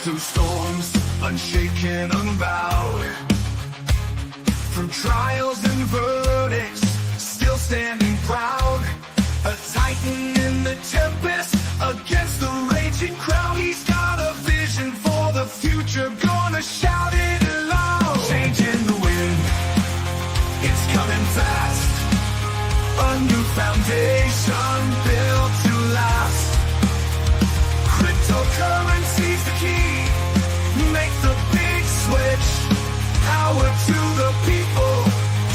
through storms, unshaken, unbowed. From trials and verdicts, still standing proud. A titan in the tempest, against the raging crowd. He's got a vision for the future, gonna shout it loud. Changing the wind, it's coming fast. A new foundation built to last. Cryptocurrency's the key, make the big switch. Power to the people,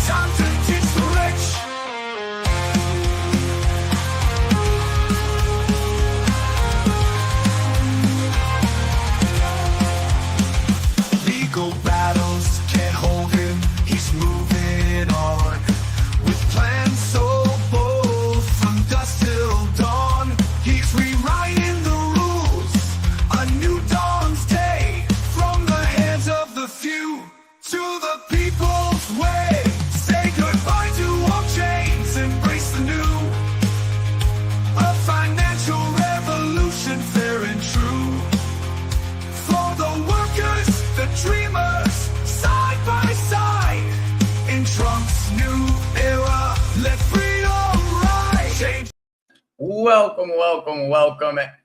time to teach the rich. Legal battles can't hold him, he's moving on. With plans so bold, from dusk till dawn. He's rewriting the rules, a new dawn's day. From the hands of the few to the people's way. Say goodbye to all chains, embrace the new. A financial revolution, fair and true. For the workers, the dreamers, side by side. In Trump's new era, let freedom rise. Change. Welcome,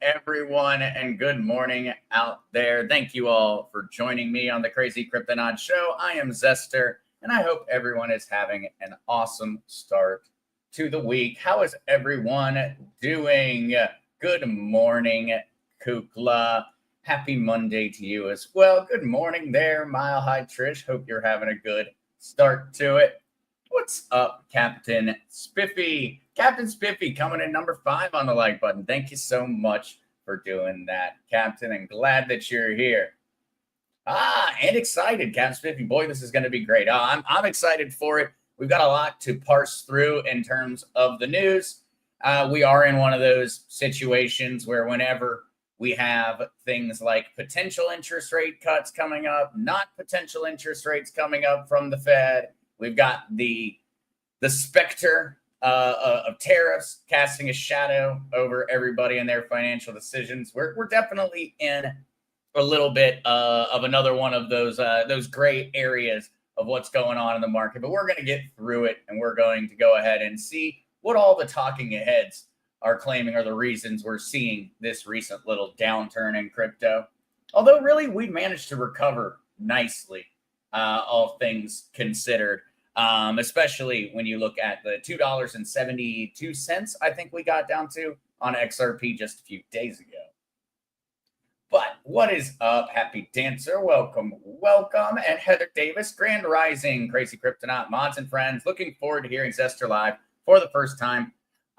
everyone, and good morning out there. Thank you all for joining me on the Crazy Cryptonaut Show. I am Zester, and I hope everyone is having an awesome start to the week. How is everyone doing? Good morning, Kukla. Happy Monday to you as well. Good morning there, Mile High Trish. Hope you're having a good start to it. What's up, Captain Spiffy? Captain Spiffy coming in number 5 on the like button. Thank you so much for doing that, Captain, and glad that you're here. And excited, Captain Spiffy. Boy, this is going to be great. I'm excited for it. We've got a lot to parse through in terms of the news. We are in one of those situations where whenever we have things like potential interest rate cuts coming up, not potential interest rates coming up from the Fed, we've got the specter of tariffs casting a shadow over everybody and their financial decisions. We're definitely in a little bit of another one of those gray areas of what's going on in the market. But we're going to get through it, and we're going to go ahead and see what all the talking heads are claiming are the reasons we're seeing this recent little downturn in crypto. Although really we managed to recover nicely, all things considered. Especially when you look at the $2.72, I think we got down to on XRP just a few days ago. But what is up, Happy Dancer? Welcome. And Heather Davis, Grand Rising, Crazy Cryptonaut, mods and friends. Looking forward to hearing Zester live for the first time.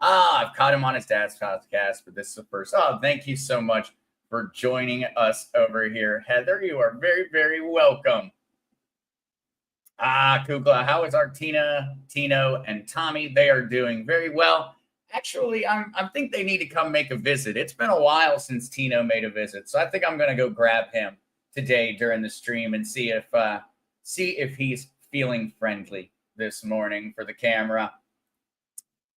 I've caught him on his dad's podcast, but this is the first. Thank you so much for joining us over here, Heather. You are very, very welcome. Kukla, how is our Tina, Tino, and Tommy? They are doing very well. Actually, I think they need to come make a visit. It's been a while since Tino made a visit, so I think I'm going to go grab him today during the stream and see if he's feeling friendly this morning for the camera.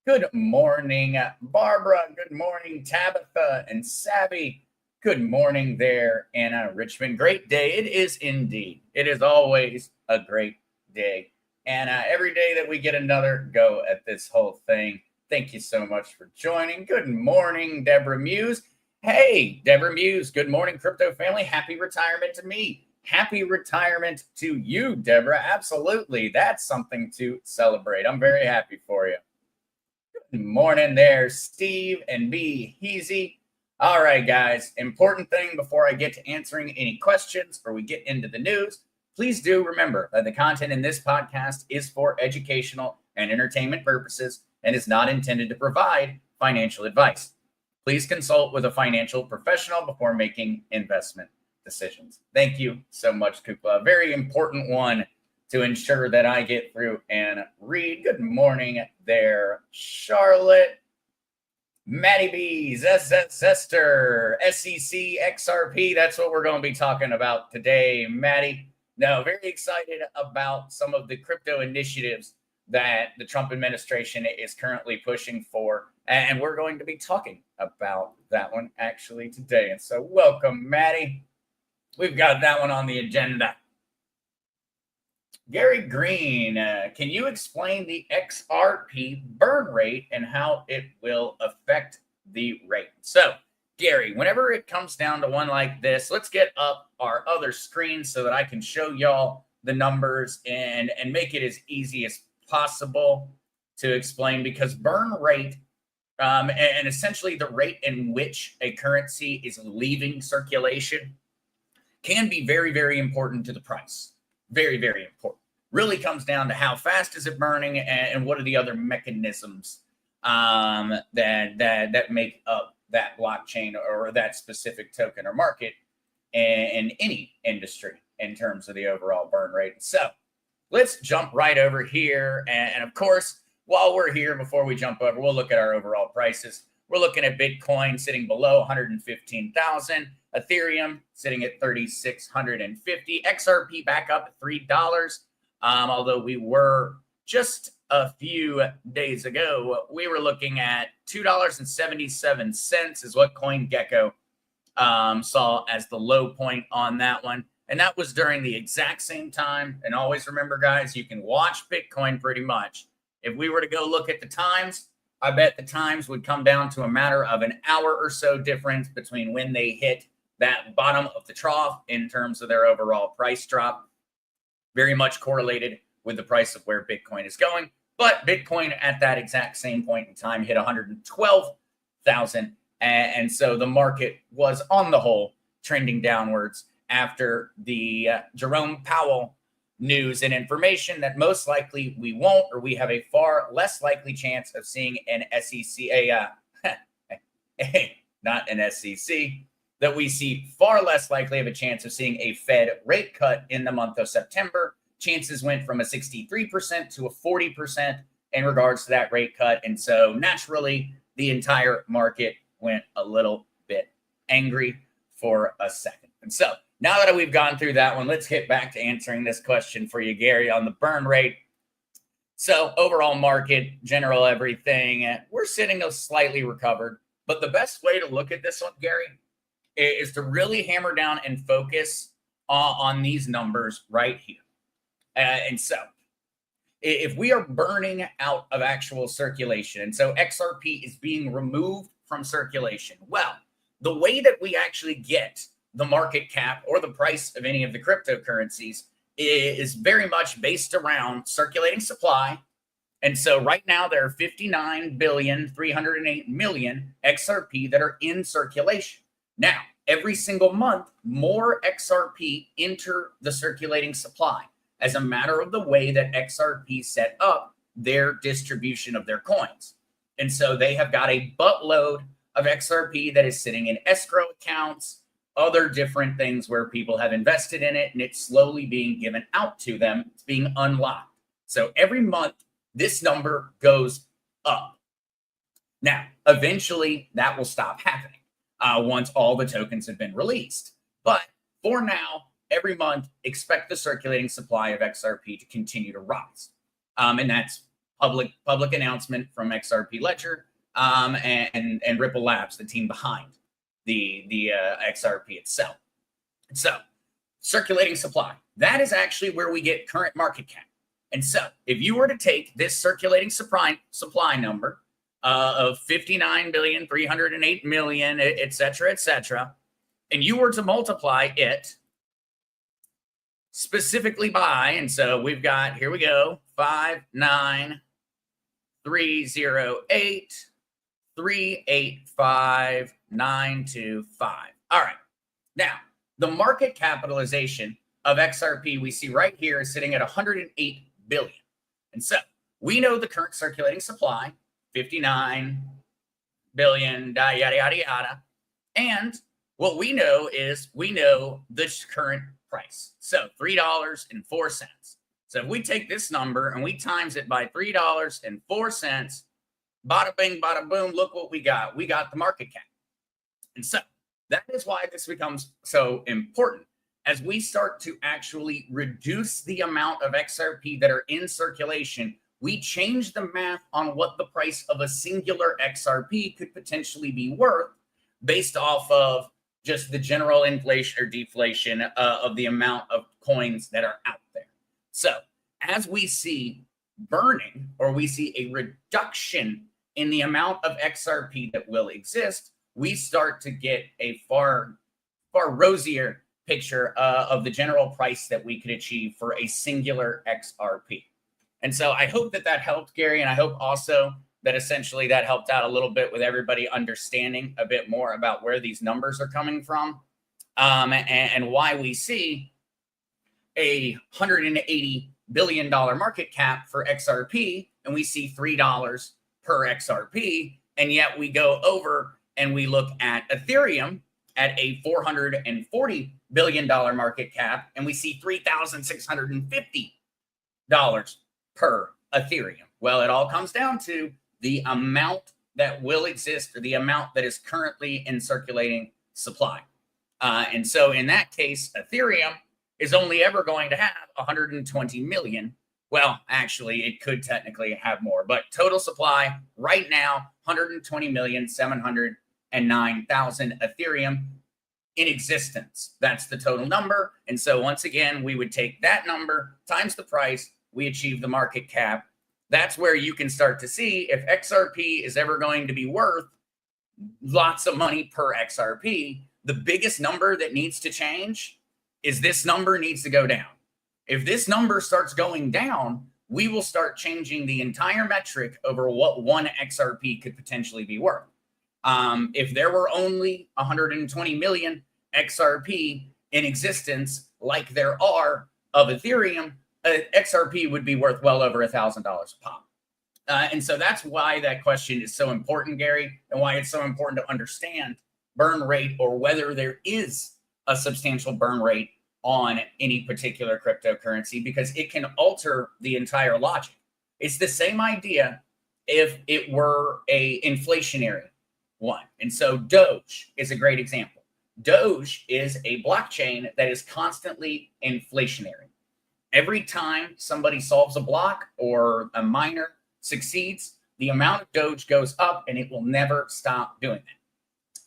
Good morning, Barbara. Good morning, Tabitha and Savvy. Good morning there, Anna Richmond. Great day. It is indeed. It is always a great day. And every day that we get another go at this whole thing. Thank you so much for joining. Good morning, Deborah Muse. Hey, Deborah Muse. Good morning, crypto family. Happy retirement to me. Happy retirement to you, Deborah. Absolutely. That's something to celebrate. I'm very happy for you. Good morning there, Steve and B. Heezy. All right, guys. Important thing before I get to answering any questions or we get into the news, please do remember that the content in this podcast is for educational and entertainment purposes and is not intended to provide financial advice. Please consult with a financial professional before making investment decisions. Thank you so much, Kukla. Very important one to ensure that I get through and read. Good morning there, Charlotte. Maddie B, Zester, SEC, XRP. That's what we're going to be talking about today, Maddie. No, very excited about some of the crypto initiatives that the Trump administration is currently pushing for. And we're going to be talking about that one actually today. And so welcome, Maddie. we've got that one on the agenda. Gary Green, can you explain the XRP burn rate and how it will affect the rate? So, Gary, whenever it comes down to one like this, let's get up our other screen so that I can show y'all the numbers and make it as easy as possible to explain, because burn rate and essentially the rate in which a currency is leaving circulation can be very, very important to the price. Very, very important. Really comes down to how fast is it burning and what are the other mechanisms that make up that blockchain or that specific token or market in any industry in terms of the overall burn rate. So let's jump right over here. And of course, while we're here, before we jump over, we'll look at our overall prices. We're looking at Bitcoin sitting below 115,000. Ethereum sitting at 3,650. XRP back up at $3. Although we were just a few days ago, we were looking at $2.77 is what CoinGecko saw as the low point on that one. And that was during the exact same time. And always remember, guys, you can watch Bitcoin pretty much. If we were to go look at the times, I bet the times would come down to a matter of an hour or so difference between when they hit that bottom of the trough in terms of their overall price drop. Very much correlated with the price of where Bitcoin is going. But Bitcoin at that exact same point in time hit 112,000. And so the market was on the whole trending downwards after the Jerome Powell news and information that most likely we won't, or we have a far less likely chance of seeing an SEC, not an SEC, that we see far less likely of a chance of seeing a Fed rate cut in the month of September. Chances went from a 63% to a 40% in regards to that rate cut. And so naturally, the entire market went a little bit angry for a second. And so now that we've gone through that one, let's get back to answering this question for you, Gary, on the burn rate. So overall market, general everything, we're sitting a slightly recovered. But the best way to look at this one, Gary, is to really hammer down and focus on these numbers right here. And so if we are burning out of actual circulation, and so XRP is being removed from circulation, well, the way that we actually get the market cap or the price of any of the cryptocurrencies is very much based around circulating supply. And so right now there are 59,308,000,000 XRP that are in circulation. Now, every single month, more XRP enter the circulating supply as a matter of the way that XRP set up their distribution of their coins. And so they have got a buttload of XRP that is sitting in escrow accounts, other different things where people have invested in it, and it's slowly being given out to them. It's being unlocked. So every month, this number goes up. Now, eventually, that will stop happening once all the tokens have been released. But for now, every month, expect the circulating supply of XRP to continue to rise. And that's public announcement from XRP Ledger and Ripple Labs, the team behind the XRP itself. So circulating supply, that is actually where we get current market cap. And so if you were to take this circulating supply number of 59,308,000,000, et cetera, and you were to multiply it specifically by, and so we've got, here we go, 59308385925. All right. Now, the market capitalization of XRP we see right here is sitting at 108 billion. And so we know the current circulating supply, 59 billion, yada, yada, yada. And what we know is we know the current price. So $3.04. So if we take this number and we times it by $3.04, bada bing, bada boom, look what we got. We got the market cap. And so that is why this becomes so important. As we start to actually reduce the amount of XRP that are in circulation, we change the math on what the price of a singular XRP could potentially be worth based off of just the general inflation or deflation of the amount of coins that are out there. So as we see burning, or we see a reduction in the amount of XRP that will exist, we start to get a far rosier picture of the general price that we could achieve for a singular XRP. And so I hope that helped, Gary, and I hope also that essentially that helped out a little bit with everybody understanding a bit more about where these numbers are coming from, and why we see a $180 billion market cap for XRP, and we see $3 per XRP, and yet we go over and we look at Ethereum at a $440 billion market cap, and we see $3,650 per Ethereum. Well, it all comes down to the amount that will exist, or the amount that is currently in circulating supply. And so in that case, Ethereum is only ever going to have 120 million. Well, actually, it could technically have more, but total supply right now, 120,709,000 Ethereum in existence. That's the total number. And so once again, we would take that number times the price, we achieve the market cap. That's where you can start to see if XRP is ever going to be worth lots of money per XRP. The biggest number that needs to change is this number needs to go down. If this number starts going down, we will start changing the entire metric over what one XRP could potentially be worth. If there were only 120 million XRP in existence, like there are of Ethereum, XRP would be worth well over $1,000 a pop. And so that's why that question is so important, Gary, and why it's so important to understand burn rate, or whether there is a substantial burn rate on any particular cryptocurrency, because it can alter the entire logic. It's the same idea if it were a inflationary one. And so Doge is a great example. Doge is a blockchain that is constantly inflationary. Every time somebody solves a block or a miner succeeds, the amount of Doge goes up, and it will never stop doing that.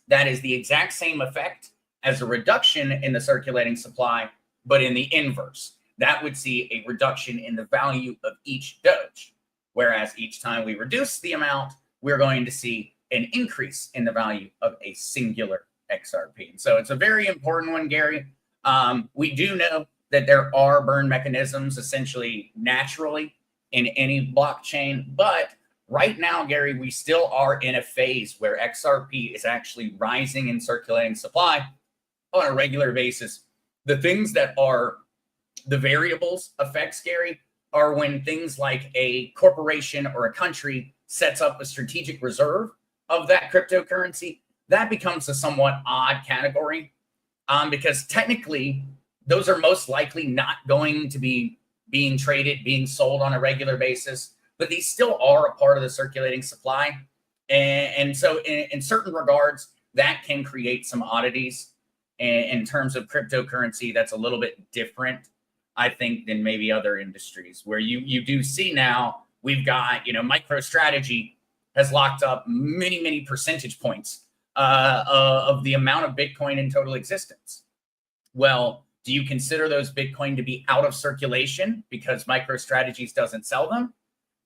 That is the exact same effect as a reduction in the circulating supply, but in the inverse. That would see a reduction in the value of each Doge, whereas each time we reduce the amount, we're going to see an increase in the value of a singular XRP. And so it's a very important one, Gary. We do know that there are burn mechanisms essentially naturally in any blockchain, but right now, Gary, we still are in a phase where XRP is actually rising in circulating supply on a regular basis. The things that are the variables effects, Gary, are when things like a corporation or a country sets up a strategic reserve of that cryptocurrency. That becomes a somewhat odd category, because technically those are most likely not going to be being traded, being sold on a regular basis, but these still are a part of the circulating supply. And so in certain regards, that can create some oddities in terms of cryptocurrency. That's a little bit different, I think, than maybe other industries, where you do see now we've got, MicroStrategy has locked up many percentage points of the amount of Bitcoin in total existence. Well, do you consider those Bitcoin to be out of circulation because MicroStrategy doesn't sell them?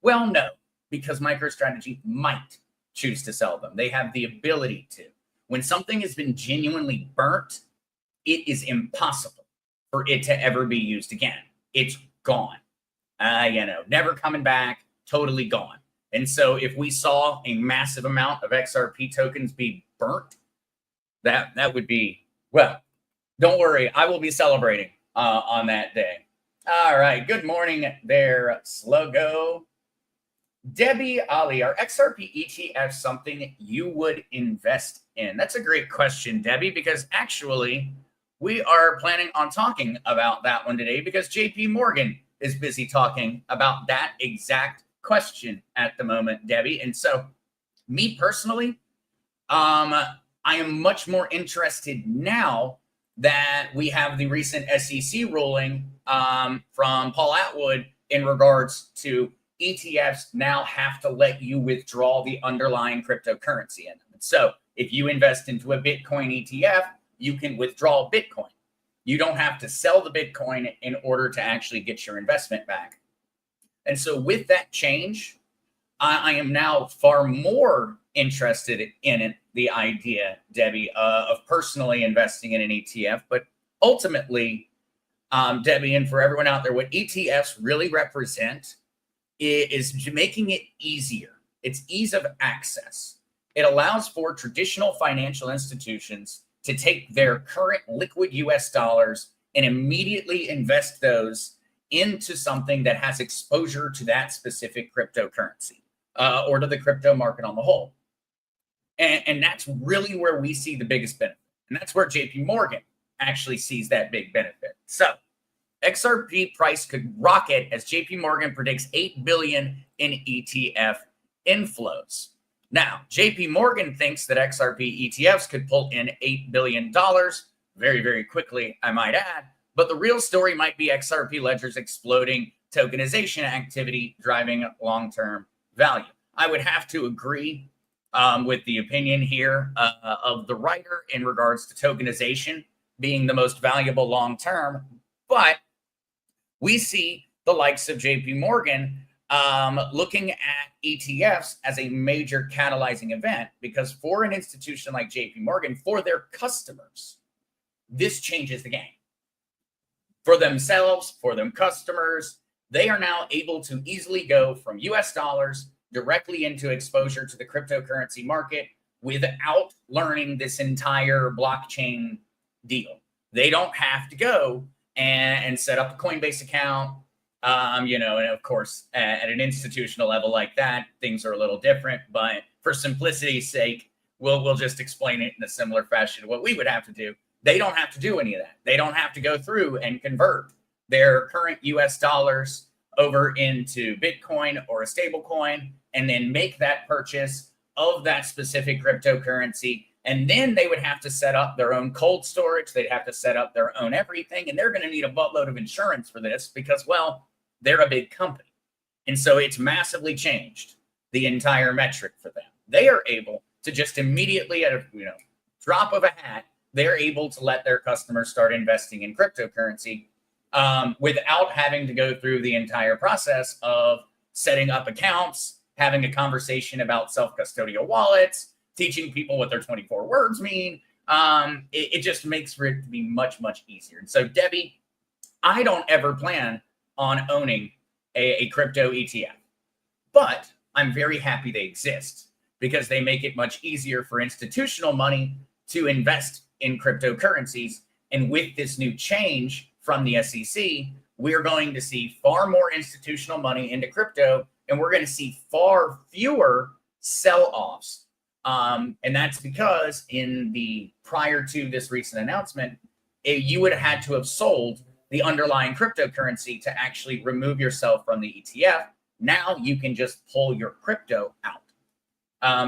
Well, no, because MicroStrategy might choose to sell them. They have the ability to. When something has been genuinely burnt, it is impossible for it to ever be used again. It's gone. Never coming back, totally gone. And so if we saw a massive amount of XRP tokens be burnt, that would be, well, don't worry, I will be celebrating on that day. All right, good morning there, Sluggo. Debbie Ali, are XRP ETFs something you would invest in? That's a great question, Debbie, because actually we are planning on talking about that one today, because JP Morgan is busy talking about that exact question at the moment, Debbie. And so me personally, I am much more interested now that we have the recent SEC ruling from Paul Atwood in regards to ETFs now have to let you withdraw the underlying cryptocurrency in them. So if you invest into a Bitcoin ETF, you can withdraw Bitcoin. You don't have to sell the Bitcoin in order to actually get your investment back. And so with that change, I am now far more interested in the idea, Debbie, of personally investing in an ETF. But ultimately, Debbie, and for everyone out there, what ETFs really represent is making it easier. It's ease of access. It allows for traditional financial institutions to take their current liquid US dollars and immediately invest those into something that has exposure to that specific cryptocurrency or to the crypto market on the whole. And that's really where we see the biggest benefit. And that's where JP Morgan actually sees that big benefit. So XRP price could rocket as JP Morgan predicts 8 billion in ETF inflows. Now, JP Morgan thinks that XRP ETFs could pull in $8 billion very, very quickly, I might add. But the real story might be XRP ledgers exploding, tokenization activity driving long-term value. I would have to agree with the opinion here of the writer in regards to tokenization being the most valuable long-term. But we see the likes of JP Morgan looking at ETFs as a major catalyzing event, because for an institution like JP Morgan, for their customers, this changes the game. For themselves, for them customers, they are now able to easily go from US dollars directly into exposure to the cryptocurrency market without learning this entire blockchain deal. They don't have to go and set up a Coinbase account. And of course, at an institutional level like that, things are a little different. But for simplicity's sake, we'll just explain it in a similar fashion. What we would have to do, they don't have to do any of that. They don't have to go through and convert their current US dollars over into Bitcoin or a stable coin and then make that purchase of that specific cryptocurrency. And then they would have to set up their own cold storage. They'd have to set up their own everything. And they're going to need a buttload of insurance for this because, well, they're a big company. And so it's massively changed the entire metric for them. They are able to just immediately at a drop of a hat, they're able to let their customers start investing in cryptocurrency without having to go through the entire process of setting up accounts, having a conversation about self-custodial wallets, teaching people what their 24 words mean. It just makes for it to be much, much easier. And so, Debbie, I don't ever plan on owning a crypto ETF, but I'm very happy they exist because they make it much easier for institutional money to invest in cryptocurrencies. And with this new change from the SEC, we're going to see far more institutional money into crypto, and we're going to see far fewer sell-offs. And that's because in the prior to this recent announcement, you would have had to have sold the underlying cryptocurrency to actually remove yourself from the ETF. Now you can just pull your crypto out.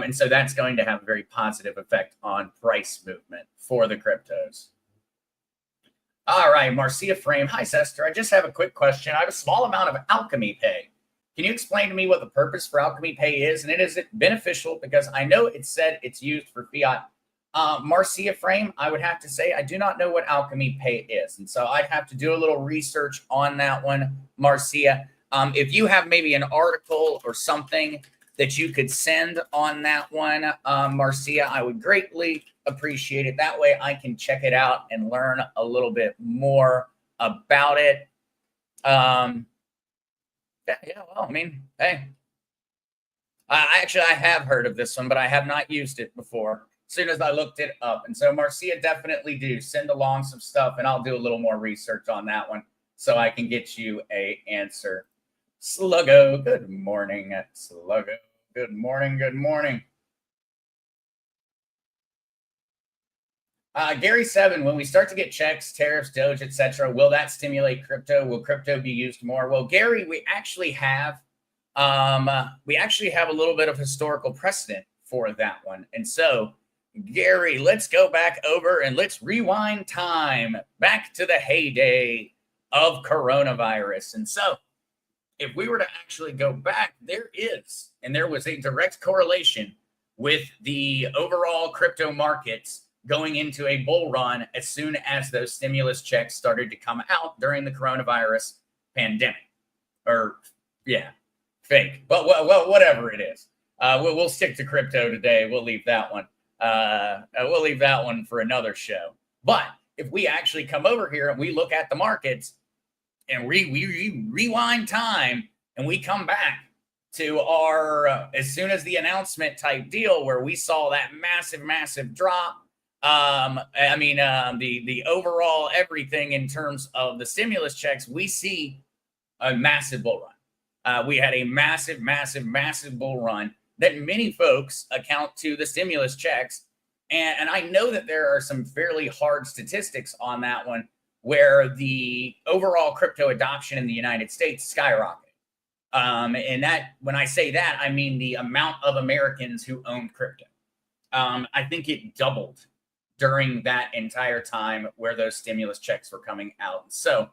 And so that's going to have a very positive effect on price movement for the cryptos. All right, Marcia Frame. Hi, Zester. I just have a quick question. I have a small amount of Alchemy Pay. Can you explain to me what the purpose for Alchemy Pay is? And is it beneficial? Because I know it said it's used for fiat. Marcia Frame, I would have to say I do not know what Alchemy Pay is. And so I'd have to do a little research on that one, Marcia. If you have maybe an article or something that you could send on that one, Marcia, I would greatly appreciate it. That way I can check it out and learn a little bit more about it. Well, I mean, hey, I have heard of this one, but I have not used it before. As soon as I looked it up. And so Marcia, definitely do send along some stuff and I'll do a little more research on that one so I can get you a answer. Sluggo, good morning. Sluggo, good morning. Good morning. Gary 7, when we start to get checks, tariffs, Doge, etc., will that stimulate crypto? Will crypto be used more? Well, Gary, we actually have a little bit of historical precedent for that one. And so, Gary, let's go back over and let's rewind time back to the heyday of coronavirus. And so, if we were to actually go back, there was a direct correlation with the overall crypto markets going into a bull run as soon as those stimulus checks started to come out during the coronavirus pandemic. Or, yeah, fake. But well, whatever it is. We'll stick to crypto today. We'll leave that one. We'll leave that one for another show. But if we actually come over here and we look at the markets and we rewind time and we come back to our as soon as the announcement type deal where we saw that massive drop. The overall everything in terms of the stimulus checks, we see a massive bull run. We had a massive bull run that many folks account to the stimulus checks. And I know that there are some fairly hard statistics on that one where the overall crypto adoption in the United States skyrocketed. And that, when I say that, I mean the amount of Americans who owned crypto. I think it doubled during that entire time where those stimulus checks were coming out. So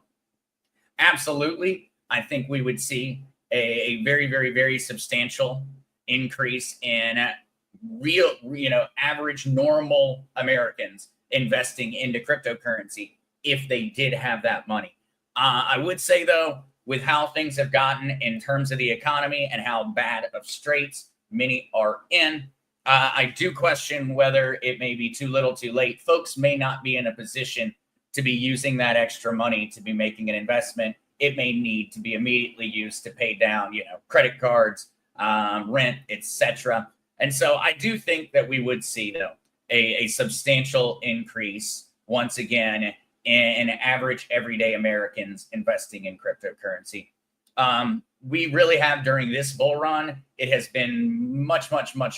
absolutely, I think we would see a very substantial increase in real, average normal Americans investing into cryptocurrency if they did have that money. I would say, though, with how things have gotten in terms of the economy and how bad of straits many are in, I do question whether it may be too little too late. Folks may not be in a position to be using that extra money to be making an investment. It may need to be immediately used to pay down, credit cards, rent, etc. And so I do think that we would see, though, a substantial increase once again in average everyday Americans investing in cryptocurrency. We really have during this bull run, it has been much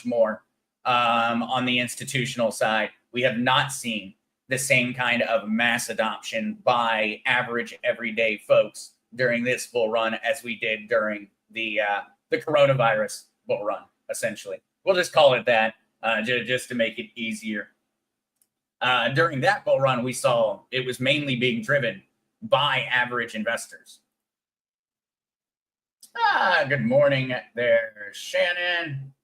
more on the institutional side. We have not seen the same kind of mass adoption by average everyday folks during this bull run as we did during the coronavirus bull run, essentially. We'll just call it that just to make it easier. During that bull run, we saw it was mainly being driven by average investors. Good morning there, Shannon.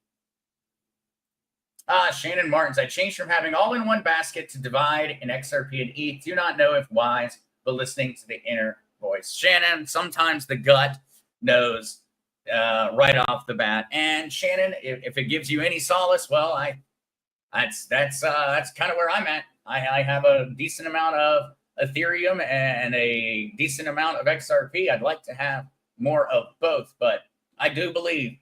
Shannon Martins, I changed from having all in one basket to divide in XRP and ETH. Do not know if wise, but listening to the inner voice. Shannon, sometimes the gut knows right off the bat. And Shannon, if it gives you any solace, well, that's kind of where I'm at. I have a decent amount of Ethereum and a decent amount of XRP. I'd like to have more of both, but I do believe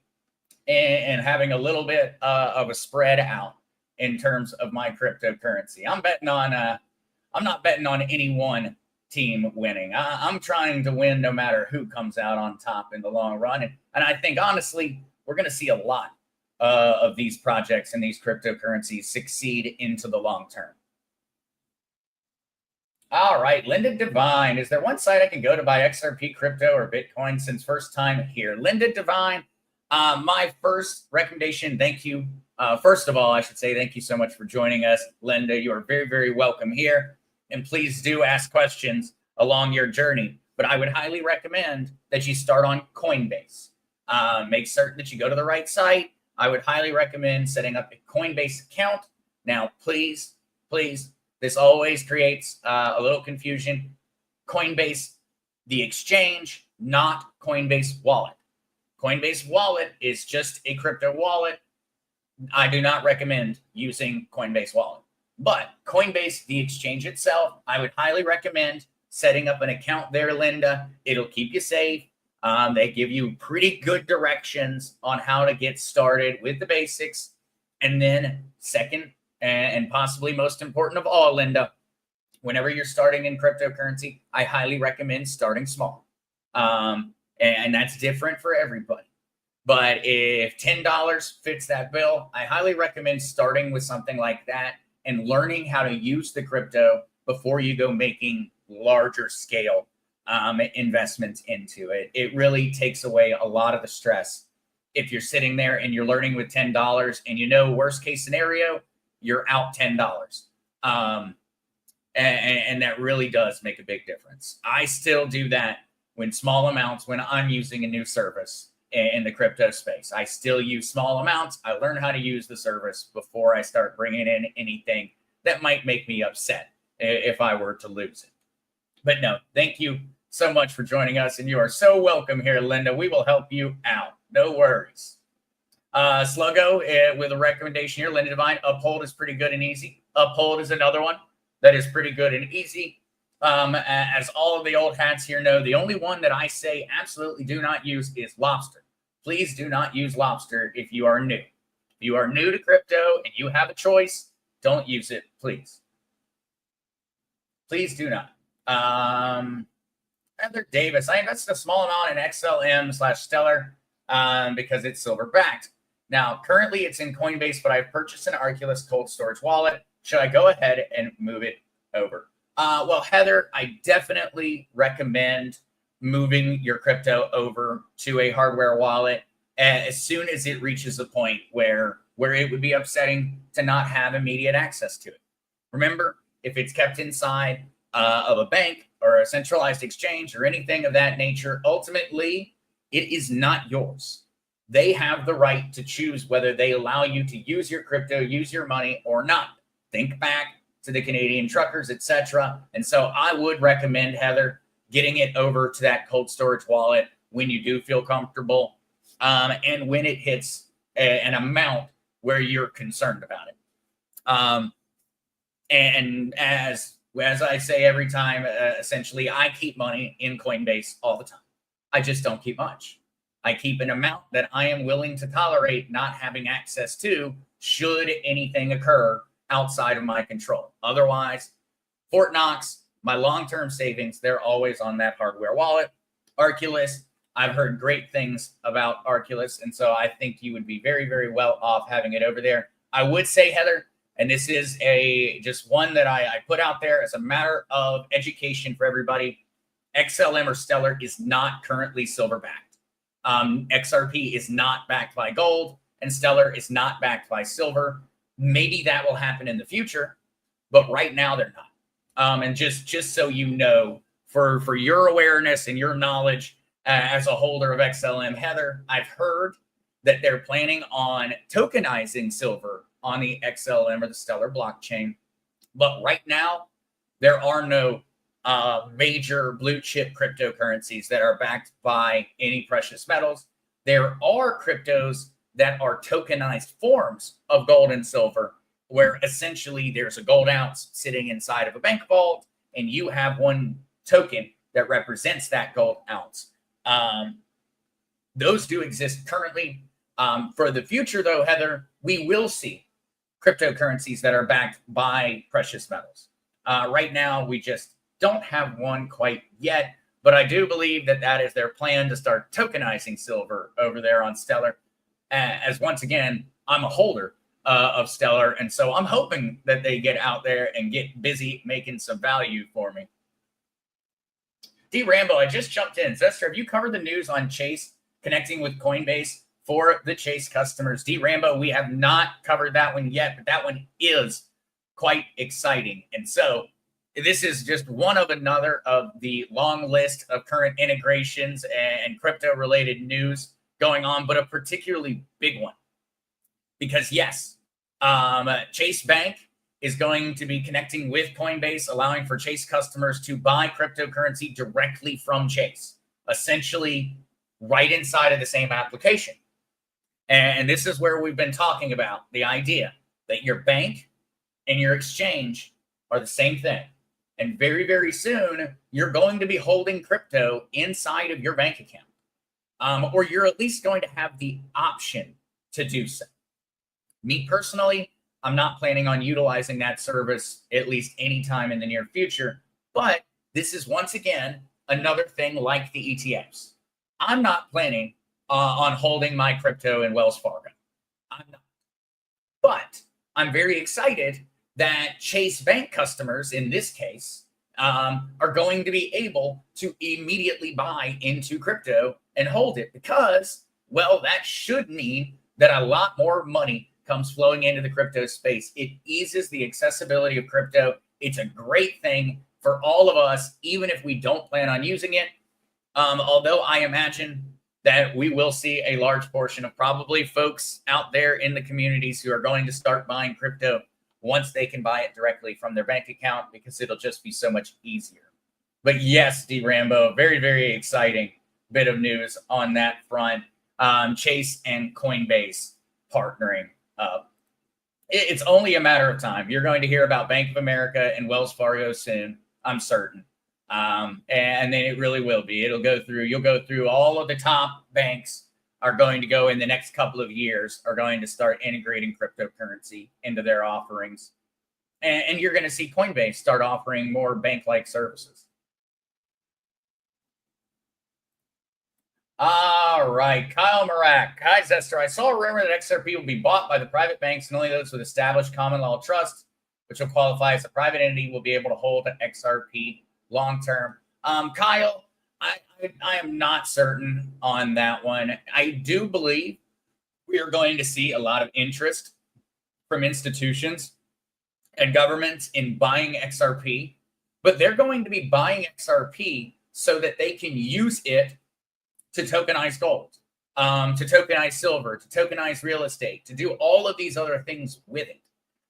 in having a little bit of a spread out in terms of my cryptocurrency. I'm not betting on any one team winning. I'm trying to win no matter who comes out on top in the long run. And I think, honestly, we're going to see a lot of these projects and these cryptocurrencies succeed into the long term. All right, Linda Divine. Is there one site I can go to buy XRP, crypto, or Bitcoin since first time here? Linda Divine, my first recommendation, thank you. First of all, I should say thank you so much for joining us, Linda. You are very welcome here. And please do ask questions along your journey. But I would highly recommend that you start on Coinbase. Make certain that you go to the right site. I would highly recommend setting up a Coinbase account. Now, please, this always creates a little confusion. Coinbase, the exchange, not Coinbase Wallet. Coinbase Wallet is just a crypto wallet. I do not recommend using Coinbase Wallet. But Coinbase, the exchange itself, I would highly recommend setting up an account there, Linda. It'll keep you safe. They give you pretty good directions on how to get started with the basics. And then second, and possibly most important of all, Linda, whenever you're starting in cryptocurrency, I highly recommend starting small. And that's different for everybody. But if $10 fits that bill, I highly recommend starting with something like that and learning how to use the crypto before you go making larger scale investments into it. It really takes away a lot of the stress. If you're sitting there and you're learning with $10 and worst case scenario, you're out $10. And that really does make a big difference. I still do that when small amounts, when I'm using a new service in the crypto space. I still use small amounts. I learn how to use the service before I start bringing in anything that might make me upset if I were to lose it. But no, thank you so much for joining us, and you are so welcome here, Linda. We will help you out. No worries. Sluggo with a recommendation here. Linda Divine, Uphold is pretty good and easy. Uphold is another one that is pretty good and easy. As all of the old hats here know, the only one that I say absolutely do not use is Lobster. Please do not use Lobster if you are new. If you are new to crypto and you have a choice, don't use it, please. Please do not. Heather Davis, I invested a small amount in XLM/Stellar because it's silver backed. Now, currently it's in Coinbase, but I've purchased an Arculus cold storage wallet. Should I go ahead and move it over? Well, Heather, I definitely recommend moving your crypto over to a hardware wallet as soon as it reaches a point where it would be upsetting to not have immediate access to it. Remember, if it's kept inside of a bank or a centralized exchange or anything of that nature, ultimately, it is not yours. They have the right to choose whether they allow you to use your crypto, use your money or not. Think back to the Canadian truckers, etc. And so I would recommend, Heather, getting it over to that cold storage wallet when you do feel comfortable and when it hits an amount where you're concerned about it. And as I say every time, essentially, I keep money in Coinbase all the time. I just don't keep much. I keep an amount that I am willing to tolerate not having access to should anything occur outside of my control. Otherwise, Fort Knox, my long-term savings, they're always on that hardware wallet. Arculus, I've heard great things about Arculus, and so I think you would be very, very well off having it over there. I would say, Heather, and this is just one that I put out there as a matter of education for everybody, XLM or Stellar is not currently silver backed. XRP is not backed by gold, and Stellar is not backed by silver. Maybe that will happen in the future, but right now they're not. And just so you know, for your awareness and your knowledge as a holder of XLM, Heather, I've heard that they're planning on tokenizing silver on the XLM or the Stellar blockchain. But right now, there are no major blue chip cryptocurrencies that are backed by any precious metals. There are cryptos that are tokenized forms of gold and silver, where essentially there's a gold ounce sitting inside of a bank vault, and you have one token that represents that gold ounce. Those do exist currently. For the future, though, Heather, we will see cryptocurrencies that are backed by precious metals. Right now, we just don't have one quite yet, but I do believe that is their plan to start tokenizing silver over there on Stellar. As once again, I'm a holder of Stellar, and so I'm hoping that they get out there and get busy making some value for me. D. Rambo, I just jumped in. Zester, have you covered the news on Chase connecting with Coinbase for the Chase customers? D. Rambo, we have not covered that one yet, but that one is quite exciting. And so this is just one of another of the long list of current integrations and crypto-related news going on, but a particularly big one. Because yes, Chase Bank is going to be connecting with Coinbase, allowing for Chase customers to buy cryptocurrency directly from Chase, essentially right inside of the same application. And this is where we've been talking about the idea that your bank and your exchange are the same thing. And very, very soon, you're going to be holding crypto inside of your bank account. Or you're at least going to have the option to do so. Me personally, I'm not planning on utilizing that service at least anytime in the near future. But this is, once again, another thing like the ETFs. I'm not planning on holding my crypto in Wells Fargo. I'm not. But I'm very excited that Chase Bank customers, in this case, are going to be able to immediately buy into crypto and hold it because, well, that should mean that a lot more money comes flowing into the crypto space. It eases the accessibility of crypto. It's a great thing for all of us, even if we don't plan on using it. Although I imagine that we will see a large portion of probably folks out there in the communities who are going to start buying crypto once they can buy it directly from their bank account, because it'll just be so much easier. But yes, D Rambo, very, very exciting bit of news on that front. Chase and Coinbase partnering up. It's only a matter of time. You're going to hear about Bank of America and Wells Fargo soon, I'm certain. And then it really will be. You'll go through all of the top banks are going to go in the next couple of years, are going to start integrating cryptocurrency into their offerings. And you're going to see Coinbase start offering more bank-like services. All right, Kyle Marak. Hi, Zester. I saw a rumor that XRP will be bought by the private banks, and only those with established common law trusts, which will qualify as a private entity, will be able to hold XRP long term. Kyle, I am not certain on that one. I do believe we are going to see a lot of interest from institutions and governments in buying XRP, but they're going to be buying XRP so that they can use it to tokenize gold, to tokenize silver, to tokenize real estate, to do all of these other things with it.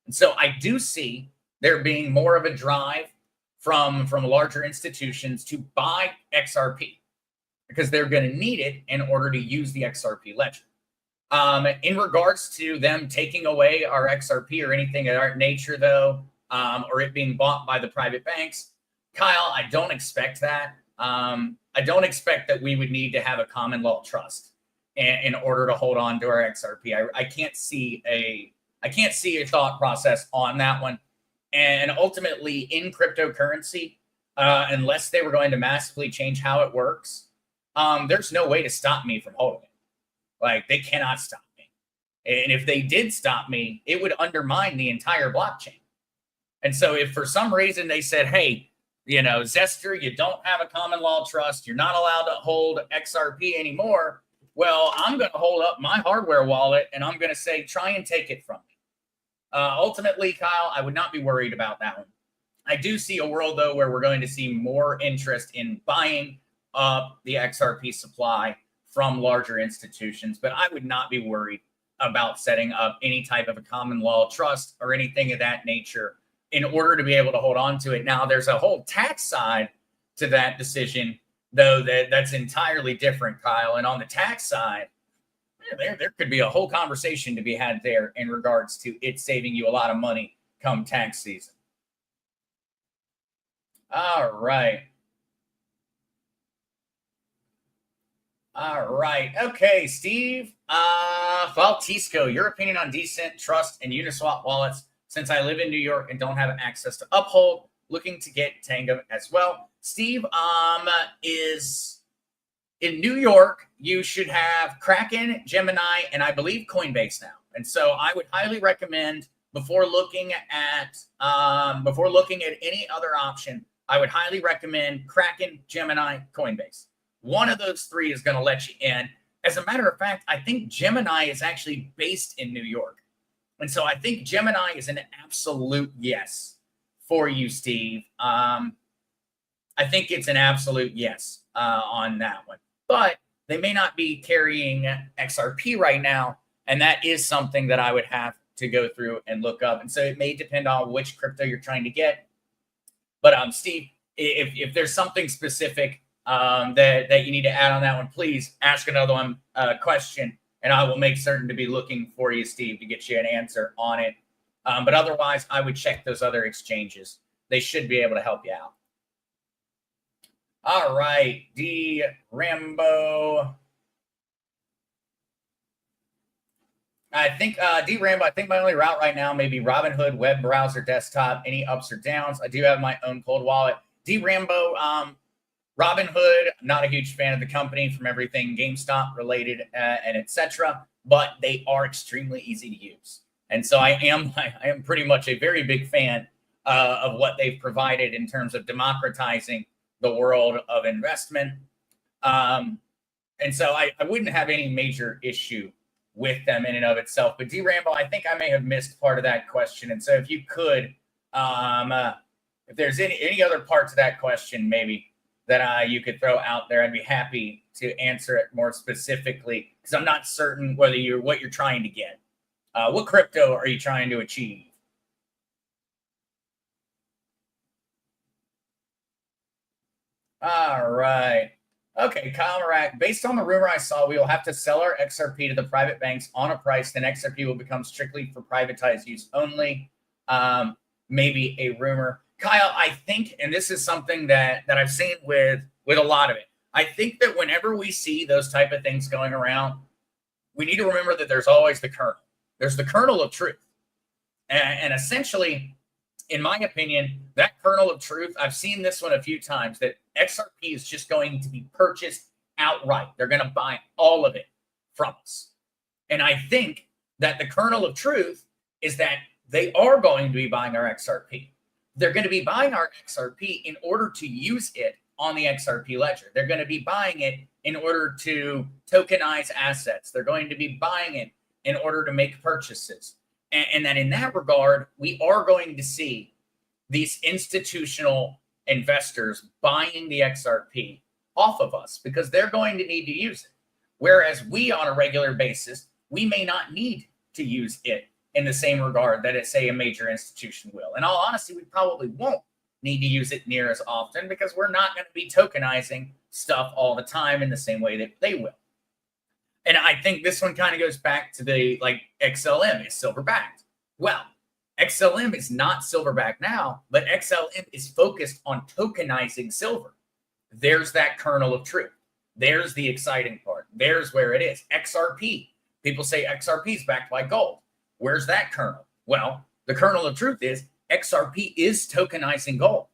And so I do see there being more of a drive from larger institutions to buy XRP, because they're going to need it in order to use the XRP ledger. In regards to them taking away our XRP or anything of that nature, though, or it being bought by the private banks, Kyle, I don't expect that. I don't expect that we would need to have a common law trust in order to hold on to our XRP. I can't see a thought process on that one. And ultimately, in cryptocurrency, unless they were going to massively change how it works, there's no way to stop me from holding it. Like, they cannot stop me. And if they did stop me, it would undermine the entire blockchain. And so if for some reason they said, hey, Zester, you don't have a common law trust, you're not allowed to hold XRP anymore, well, I'm going to hold up my hardware wallet and I'm going to say, try and take it from me. Ultimately, Kyle, I would not be worried about that one. I do see a world, though, where we're going to see more interest in buying up the XRP supply from larger institutions, but I would not be worried about setting up any type of a common law trust or anything of that nature in order to be able to hold on to it. Now, there's a whole tax side to that decision, though, that's entirely different, Kyle. And on the tax side, there could be a whole conversation to be had there in regards to it saving you a lot of money come tax season. All right. Okay, Steve. Faltisco, your opinion on Decent, Trust, and Uniswap wallets, since I live in New York and don't have access to Uphold, looking to get Tangum as well. Steve, is in New York, you should have Kraken, Gemini, and I believe Coinbase now. And so I would highly recommend, before looking at any other option, I would highly recommend Kraken, Gemini, Coinbase. One of those three is going to let you in. As a matter of fact, I think Gemini is actually based in New York. And so I think Gemini is an absolute yes for you, Steve. I think it's an absolute yes on that one. But they may not be carrying XRP right now, and that is something that I would have to go through and look up. And so it may depend on which crypto you're trying to get. But Steve, if there's something specific that you need to add on that one, please ask another one question, and I will make certain to be looking for you, Steve, to get you an answer on it. But otherwise, I would check those other exchanges. They should be able to help you out. All right, D Rambo. I think D Rambo, I think my only route right now may be Robinhood, web browser, desktop. Any ups or downs? I do have my own cold wallet. D Rambo, Robinhood, I'm not a huge fan of the company from everything GameStop related and etc. But they are extremely easy to use, and so I am pretty much a very big fan of what they've provided in terms of democratizing the world of investment. And so I wouldn't have any major issue with them in and of itself. But D Rambo, I think I may have missed part of that question, and so if you could, if there's any other parts of that question, maybe that you could throw out there, I'd be happy to answer it more specifically, because I'm not certain what you're trying to get. What crypto are you trying to achieve? All right. Okay, Kyle Marak, based on the rumor I saw, we will have to sell our XRP to the private banks on a price, then XRP will become strictly for privatized use only. Maybe a rumor. Kyle, I think, and this is something that I've seen with a lot of it. I think that whenever we see those type of things going around, we need to remember that there's always the kernel. There's the kernel of truth. And essentially, in my opinion, that kernel of truth, I've seen this one a few times, that XRP is just going to be purchased outright. They're going to buy all of it from us. And I think that the kernel of truth is that they are going to be buying our XRP. They're going to be buying our XRP in order to use it on the XRP ledger. They're going to be buying it in order to tokenize assets. They're going to be buying it in order to make purchases. And that in that regard, we are going to see these institutional investors buying the XRP off of us because they're going to need to use it. Whereas we, on a regular basis, we may not need to use it in the same regard that, say, a major institution will. In all honesty, we probably won't need to use it near as often because we're not going to be tokenizing stuff all the time in the same way that they will. And I think this one kind of goes back to the, like, XLM is silver backed. Well, XLM is not silver backed now, but XLM is focused on tokenizing silver. There's that kernel of truth. There's the exciting part. There's where it is. XRP. People say XRP is backed by gold. Where's that kernel? Well, the kernel of truth is XRP is tokenizing gold.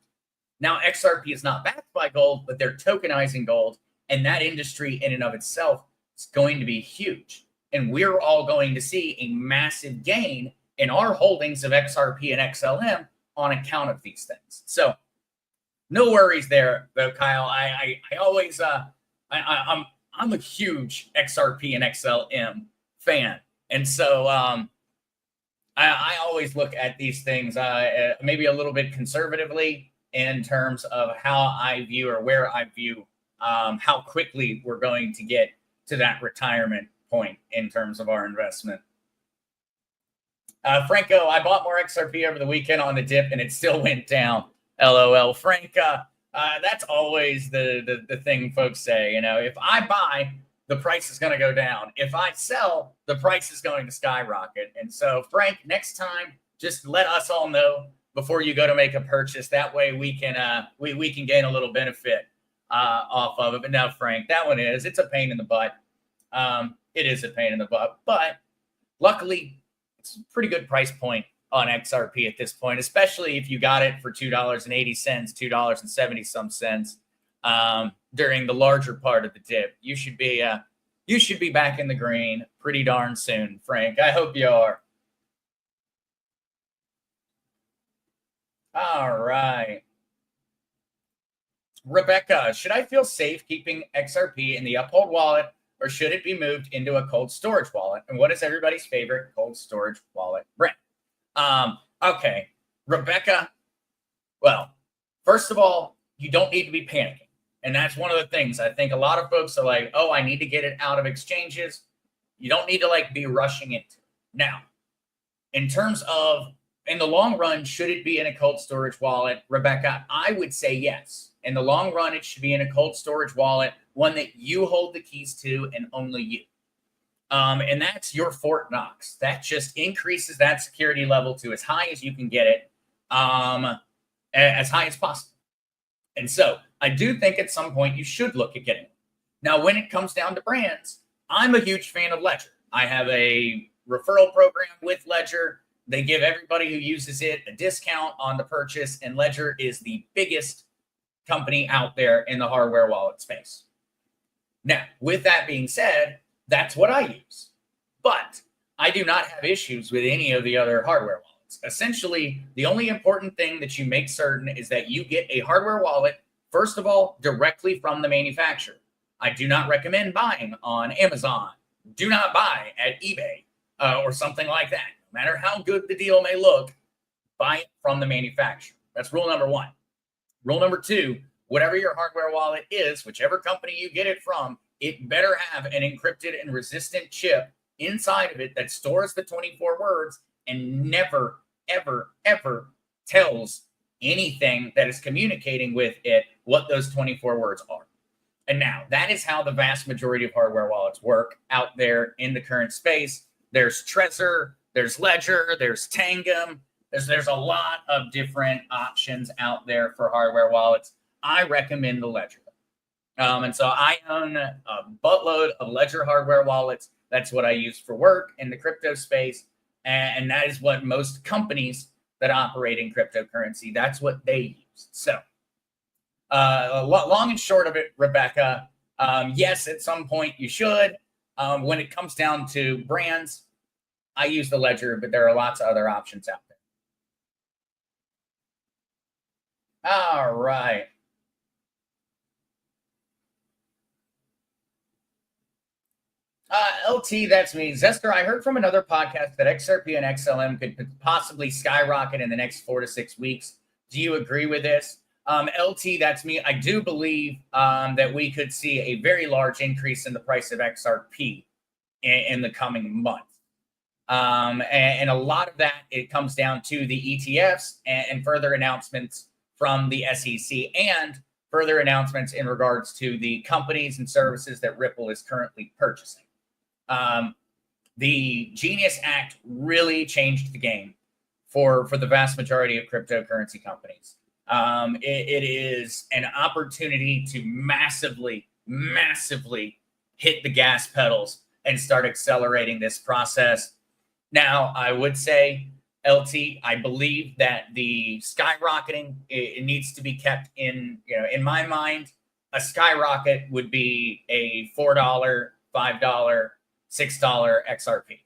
Now, XRP is not backed by gold, but they're tokenizing gold. And that industry in and of itself is going to be huge. And we're all going to see a massive gain in our holdings of XRP and XLM on account of these things. So no worries there, though, Kyle. I always, I'm a huge XRP and XLM fan. And so I always look at these things maybe a little bit conservatively in terms of how I view or where I view how quickly we're going to get to that retirement point in terms of our investment. Franco, I bought more XRP over the weekend on the dip and it still went down. LOL. Frank, that's always the thing folks say. You know, if I buy, the price is going to go down. If I sell, the price is going to skyrocket. And so, Frank, next time, just let us all know before you go to make a purchase. That way we can we can gain a little benefit off of it. But no, Frank, that one it's a pain in the butt. It is a pain in the butt, but luckily it's a pretty good price point on XRP at this point, especially if you got it for $2.80, $2.70 some cents during the larger part of the dip. You should be back in the green pretty darn soon, Frank. I hope you are. All right. Rebecca, should I feel safe keeping XRP in the Uphold wallet, or should it be moved into a cold storage wallet? And what is everybody's favorite cold storage wallet brand? Okay, Rebecca. Well, first of all, you don't need to be panicking. And that's one of the things. I think a lot of folks are like, oh, I need to get it out of exchanges. You don't need to be rushing into it. Now, in terms of in the long run, should it be in a cold storage wallet? Rebecca, I would say yes. In the long run, it should be in a cold storage wallet, one that you hold the keys to and only you. And that's your Fort Knox. That just increases that security level to as high as you can get it, as high as possible. And so I do think at some point you should look at getting it. Now, when it comes down to brands, I'm a huge fan of Ledger. I have a referral program with Ledger. They give everybody who uses it a discount on the purchase, and Ledger is the biggest company out there in the hardware wallet space. Now, with that being said, that's what I use. But I do not have issues with any of the other hardware wallets. Essentially, the only important thing that you make certain is that you get a hardware wallet, first of all, directly from the manufacturer. I do not recommend buying on Amazon. Do not buy at eBay or something like that. No matter how good the deal may look, buy it from the manufacturer. That's rule number one. Rule number two, whatever your hardware wallet is, whichever company you get it from, it better have an encrypted and resistant chip inside of it that stores the 24 words and never, ever, ever tells anything that is communicating with it what those 24 words are. And now that is how the vast majority of hardware wallets work out there in the current space. There's Trezor, there's Ledger, there's Tangum. There's a lot of different options out there for hardware wallets. I recommend the Ledger. And so I own a buttload of Ledger hardware wallets. That's what I use for work in the crypto space. And that is what most companies that operate in cryptocurrency, that's what they use. So long and short of it, Rebecca, yes, at some point you should. When it comes down to brands, I use the Ledger, but there are lots of other options out there. All right. LT, that's me. Zester, I heard from another podcast that XRP and XLM could possibly skyrocket in the next 4 to 6 weeks. Do you agree with this? LT, that's me. I do believe that we could see a very large increase in the price of XRP in the coming months. And a lot of that, it comes down to the ETFs and further announcements from the SEC and further announcements in regards to the companies and services that Ripple is currently purchasing. The Genius Act really changed the game for the vast majority of cryptocurrency companies. It is an opportunity to massively hit the gas pedals and start accelerating this process. Now, I would say, LT, I believe that the skyrocketing, it needs to be kept in my mind, a skyrocket would be a $4, $5, $6 XRP.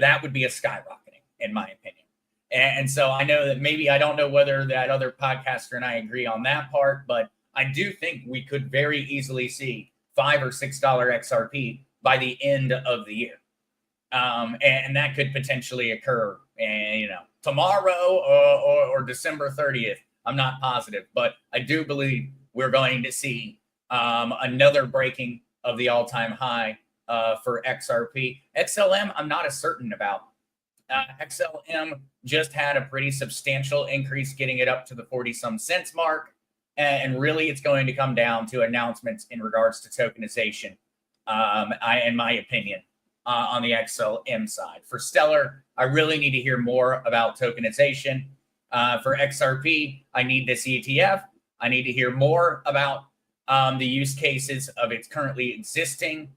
That would be a skyrocketing, in my opinion. And so I know that maybe I don't know whether that other podcaster and I agree on that part, but I do think we could very easily see $5 or $6 XRP by the end of the year. And that could potentially occur, tomorrow or December 30th. I'm not positive, but I do believe we're going to see another breaking of the all-time high for XRP. XLM, I'm not as certain about. XLM just had a pretty substantial increase, getting it up to the 40-some cents mark. And really, it's going to come down to announcements in regards to tokenization, in my opinion, on the XLM side. For Stellar, I really need to hear more about tokenization. For XRP, I need this ETF. I need to hear more about the use cases of its currently existing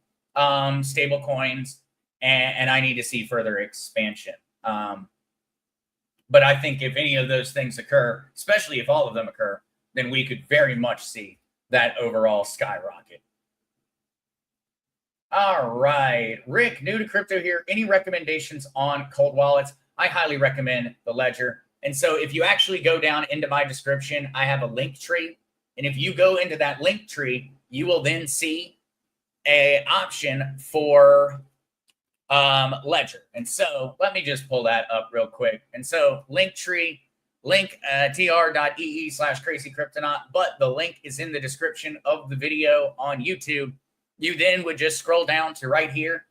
stable coins, and I need to see further expansion. But I think if any of those things occur, especially if all of them occur, then we could very much see that overall skyrocket. All right, Rick, new to crypto here. Any recommendations on cold wallets? I highly recommend the Ledger. And so if you actually go down into my description, I have a link tree. And if you go into that link tree, you will then see an option for Ledger. And so let me just pull that up real quick. And so link tree, link tr.ee/crazycryptonaut, but the link is in the description of the video on YouTube. You then would just scroll down to right here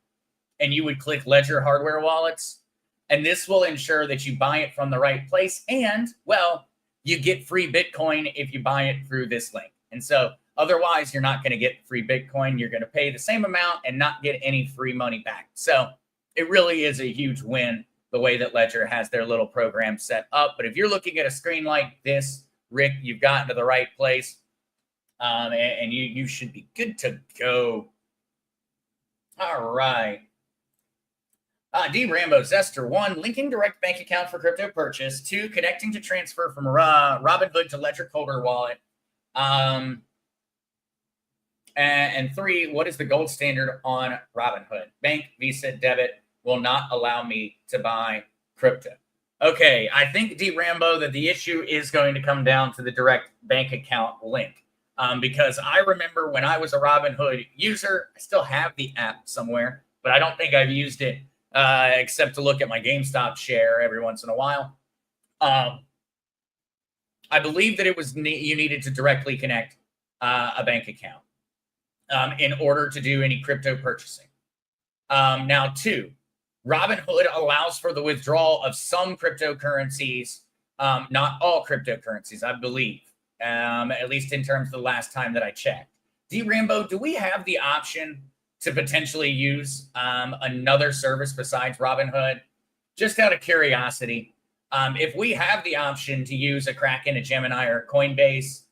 and you would click Ledger hardware wallets. And this will ensure that you buy it from the right place. And, well, you get free Bitcoin if you buy it through this link. And so otherwise, you're not going to get free Bitcoin. You're going to pay the same amount and not get any free money back. So it really is a huge win the way that Ledger has their little program set up. But if you're looking at a screen like this, Rick, you've gotten to the right place. And you should be good to go. All right. D. Rambo, Zester, 1, linking direct bank account for crypto purchase. 2, connecting to transfer from Robinhood to Ledger Colder wallet. And 3, what is the gold standard on Robinhood? Bank, Visa, debit will not allow me to buy crypto. Okay, I think, D. Rambo, that the issue is going to come down to the direct bank account link. Because I remember when I was a Robinhood user, I still have the app somewhere, but I don't think I've used it except to look at my GameStop share every once in a while. I believe that it was you needed to directly connect a bank account in order to do any crypto purchasing. Now, 2, Robinhood allows for the withdrawal of some cryptocurrencies, not all cryptocurrencies, I believe. at least in terms of the last time that I checked. D. Rambo, do we have the option to potentially use another service besides Robinhood? Just out of curiosity, if we have the option to use a Kraken, a Gemini, or a Coinbase,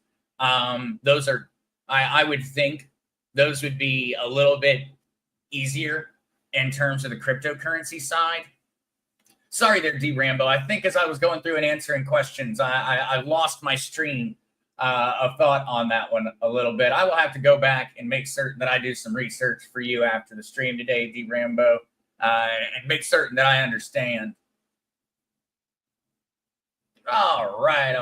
those are, I would think, those would be a little bit easier in terms of the cryptocurrency side. Sorry there, D. Rambo. I think as I was going through and answering questions, I lost my stream of thought on that one a little bit. I will have to go back and make certain that I do some research for you after the stream today, D. Rambo, and make certain that I understand. All right.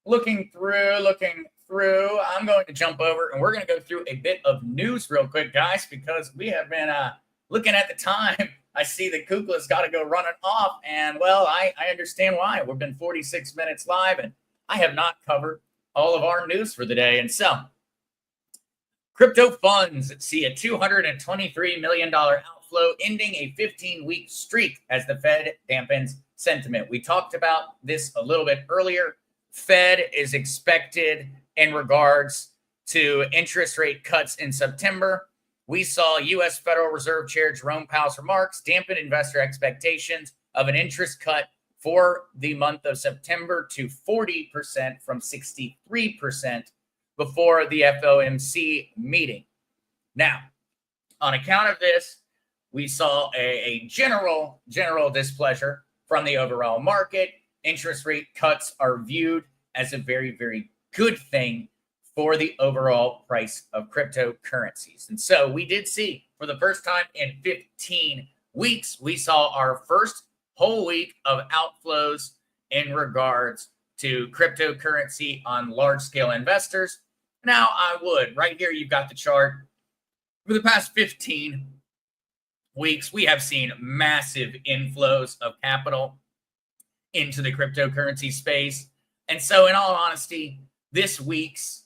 Looking through, I'm going to jump over and we're going to go through a bit of news real quick, guys, because we have been looking at the time. I see that Kukla's got to go running off, and well, I understand why. We've been 46 minutes live, and I have not covered all of our news for the day. And so, crypto funds see a $223 million outflow, ending a 15-week streak as the Fed dampens sentiment. We talked about this a little bit earlier. Fed is expected in regards to interest rate cuts in September. We saw U.S. Federal Reserve Chair Jerome Powell's remarks dampen investor expectations of an interest cut for the month of September to 40% from 63% before the FOMC meeting. Now, on account of this, we saw a general displeasure from the overall market. Interest rate cuts are viewed as a very, very good thing for the overall price of cryptocurrencies. And so we did see, for the first time in 15 weeks, we saw our first whole week of outflows in regards to cryptocurrency on large-scale investors. Now, right here, you've got the chart. For the past 15 weeks, we have seen massive inflows of capital into the cryptocurrency space. And so, in all honesty, this week's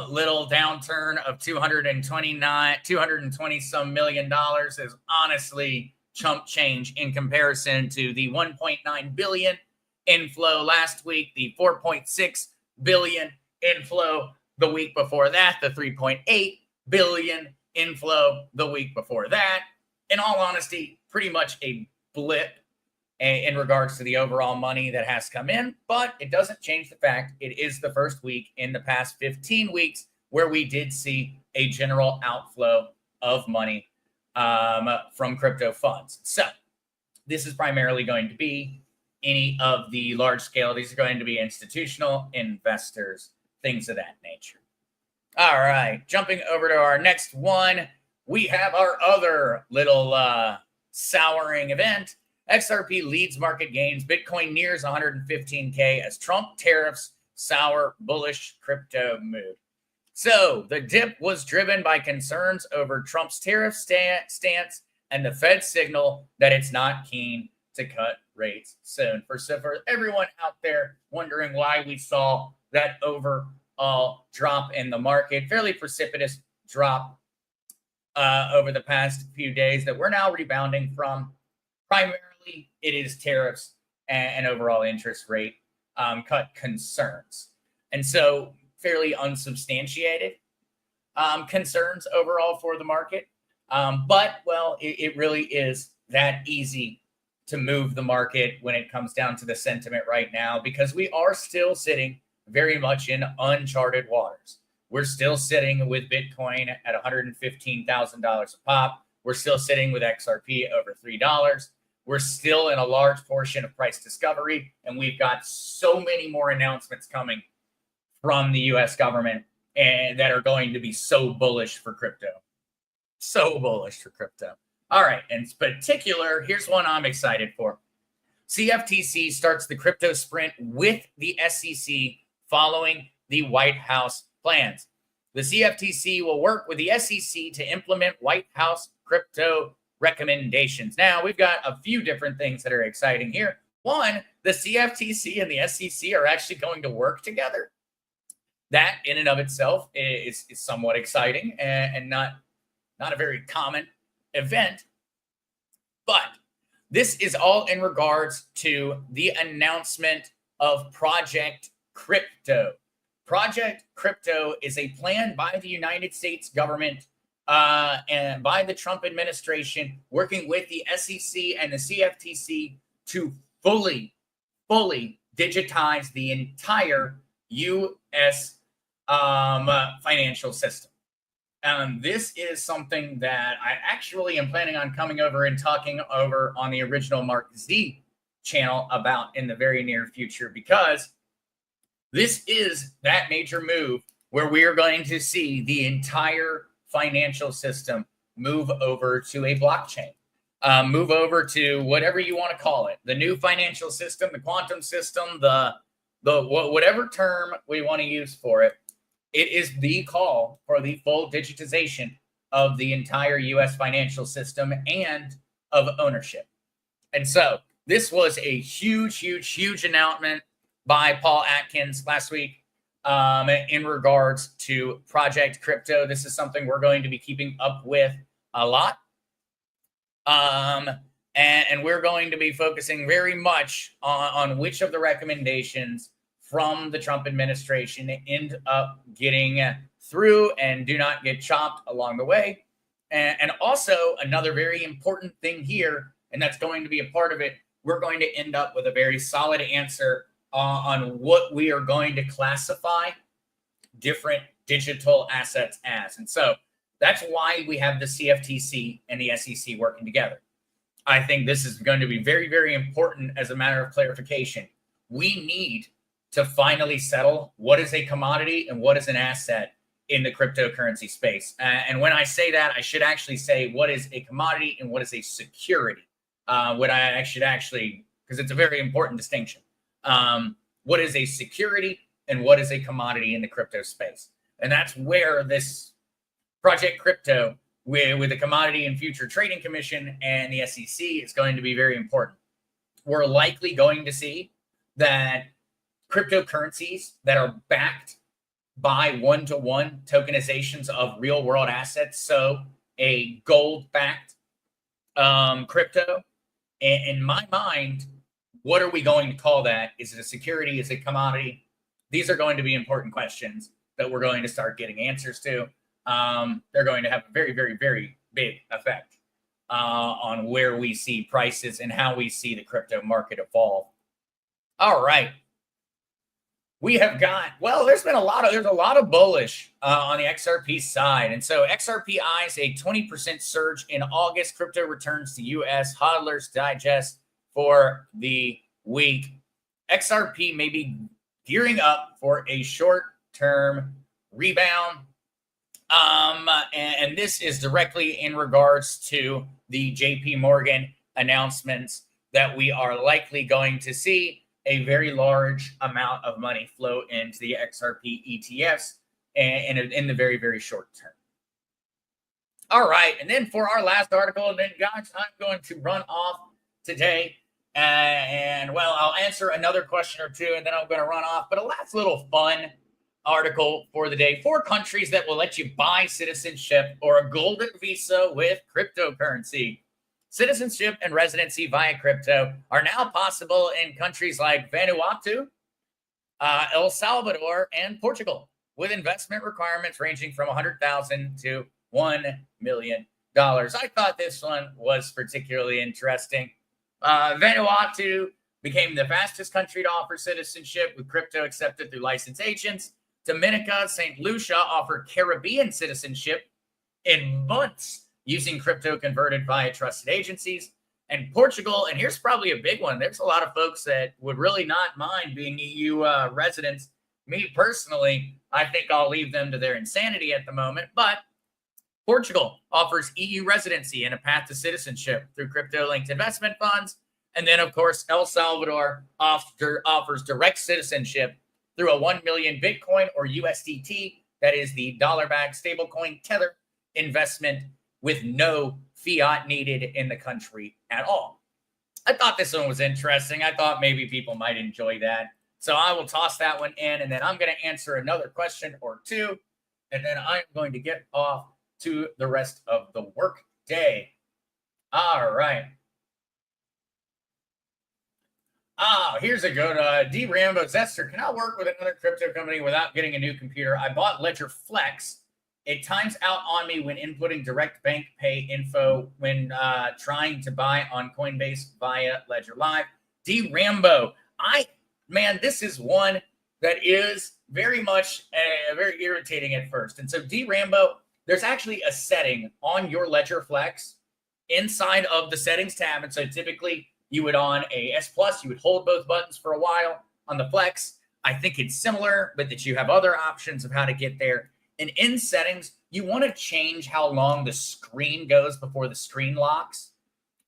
little downturn of 220 some million dollars is honestly chump change in comparison to the 1.9 billion inflow last week, the 4.6 billion inflow the week before that, the 3.8 billion inflow the week before that. In all honesty, pretty much a blip in regards to the overall money that has come in, but it doesn't change the fact it is the first week in the past 15 weeks where we did see a general outflow of money from crypto funds. So this is primarily going to be any of the large scale. These are going to be institutional investors, things of that nature. All right, jumping over to our next one, we have our other little souring event. XRP leads market gains. Bitcoin nears 115K as Trump tariffs sour bullish crypto mood. So the dip was driven by concerns over Trump's tariff stance and the Fed signal that it's not keen to cut rates soon. For everyone out there wondering why we saw that overall drop in the market, fairly precipitous drop over the past few days that we're now rebounding from. Primarily, it is tariffs and overall interest rate cut concerns. And so fairly unsubstantiated concerns overall for the market. But, well, it really is that easy to move the market when it comes down to the sentiment right now, because we are still sitting very much in uncharted waters. We're still sitting with Bitcoin at $115,000 a pop. We're still sitting with XRP over $3. We're still in a large portion of price discovery, and we've got so many more announcements coming from the U.S. government and that are going to be so bullish for crypto. So bullish for crypto. All right, in particular, here's one I'm excited for. CFTC starts the crypto sprint with the SEC following the White House plans. The CFTC will work with the SEC to implement White House crypto recommendations. Now, we've got a few different things that are exciting here. One, the CFTC and the SEC are actually going to work together. That in and of itself is somewhat exciting and not a very common event. But this is all in regards to the announcement of Project Crypto. Project Crypto is a plan by the United States government and by the Trump administration, working with the SEC and the CFTC to fully digitize the entire U.S. Financial system. This is something that I actually am planning on coming over and talking over on the original Mark Z channel about in the very near future, because this is that major move where we are going to see the entire financial system move over to a blockchain, move over to whatever you want to call it, the new financial system, the quantum system, the whatever term we want to use for it. It is the call for the full digitization of the entire U.S. financial system and of ownership. And so this was a huge announcement by Paul Atkins last week in regards to Project Crypto. This is something we're going to be keeping up with a lot. And we're going to be focusing very much on which of the recommendations from the Trump administration end up getting through and do not get chopped along the way. And also another very important thing here, and that's going to be a part of it, we're going to end up with a very solid answer on what we are going to classify different digital assets as. And so that's why we have the CFTC and the SEC working together. I think this is going to be very important as a matter of clarification. We need to finally settle what is a commodity and what is an asset in the cryptocurrency space. And when I say that, I should actually say what is a commodity and what is a security. What I should actually, because it's a very important distinction. What is a security and what is a commodity in the crypto space? And that's where this Project Crypto with the Commodity and Future Trading Commission and the SEC is going to be very important. We're likely going to see that cryptocurrencies that are backed by one-to-one tokenizations of real-world assets, so a gold-backed crypto, in my mind, what are we going to call that? Is it a security? Is it a commodity? These are going to be important questions that we're going to start getting answers to. They're going to have a very big effect on where we see prices and how we see the crypto market evolve. All right. We have got, well, there's a lot of bullish on the XRP side. And so XRP eyes a 20% surge in August. Crypto returns to U.S. hodlers digest for the week. XRP may be gearing up for a short-term rebound. And this is directly in regards to the JP Morgan announcements that we are likely going to see a very large amount of money flow into the XRP ETFs in the very short term. All right. And then for our last article, and then guys, I'm going to run off today. And well, I'll answer another question or two, and then I'm going to run off. But a last little fun article for the day. 4 countries that will let you buy citizenship or a golden visa with cryptocurrency. Citizenship and residency via crypto are now possible in countries like Vanuatu, El Salvador, and Portugal, with investment requirements ranging from $100,000 to $1 million. I thought this one was particularly interesting. Vanuatu became the fastest country to offer citizenship with crypto accepted through licensed agents. Dominica, St. Lucia offered Caribbean citizenship in months using crypto converted via trusted agencies. And Portugal, and here's probably a big one. There's a lot of folks that would really not mind being EU residents. Me personally, I think I'll leave them to their insanity at the moment. But Portugal offers EU residency and a path to citizenship through crypto-linked investment funds. And then, of course, El Salvador offers direct citizenship through a 1 million Bitcoin or USDT, that is the dollar-backed stablecoin Tether investment, with no fiat needed in the country at all. I thought this one was interesting. I thought maybe people might enjoy that. So I will toss that one in, and then I'm going to answer another question or two, and then I'm going to get off to the rest of the work day. All right. Here's a good D Rambo Zester. Can I work with another crypto company without getting a new computer? I bought Ledger Flex. It times out on me when inputting direct bank pay info when trying to buy on Coinbase via Ledger Live. D Rambo, this is one that is very much very irritating at first. And so D Rambo, there's actually a setting on your Ledger Flex inside of the settings tab. And so typically you would on a S Plus, you would hold both buttons for a while. On the Flex, I think it's similar, but that you have other options of how to get there. And in settings, you want to change how long the screen goes before the screen locks.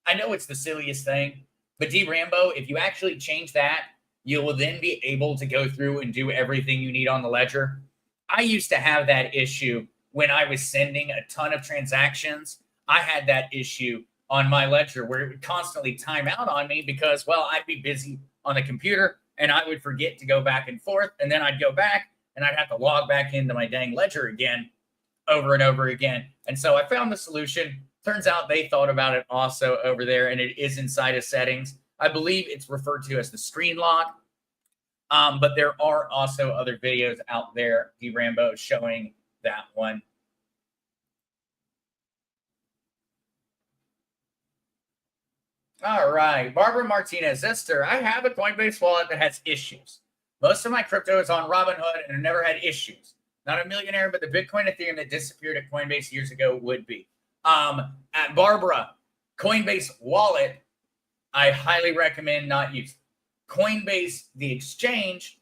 I know it's the silliest thing, but D Rambo, if you actually change that, you will then be able to go through and do everything you need on the ledger. I used to have that issue when I was sending a ton of transactions. I had that issue on my ledger where it would constantly time out on me because, well, I'd be busy on the computer and I would forget to go back and forth. And then I'd go back and I'd have to log back into my dang ledger again over and over again. And so I found the solution. Turns out they thought about it also over there, and it is inside of settings. I believe it's referred to as the screen lock. But there are also other videos out there, D Rambo, showing that one. All right, Barbara Martinez, Zester, I have a Coinbase wallet that has issues. Most of my crypto is on Robinhood and I never had issues. Not a millionaire, but the Bitcoin Ethereum that disappeared at Coinbase years ago would be. At Barbara, Coinbase wallet, I highly recommend not using. Coinbase, the exchange,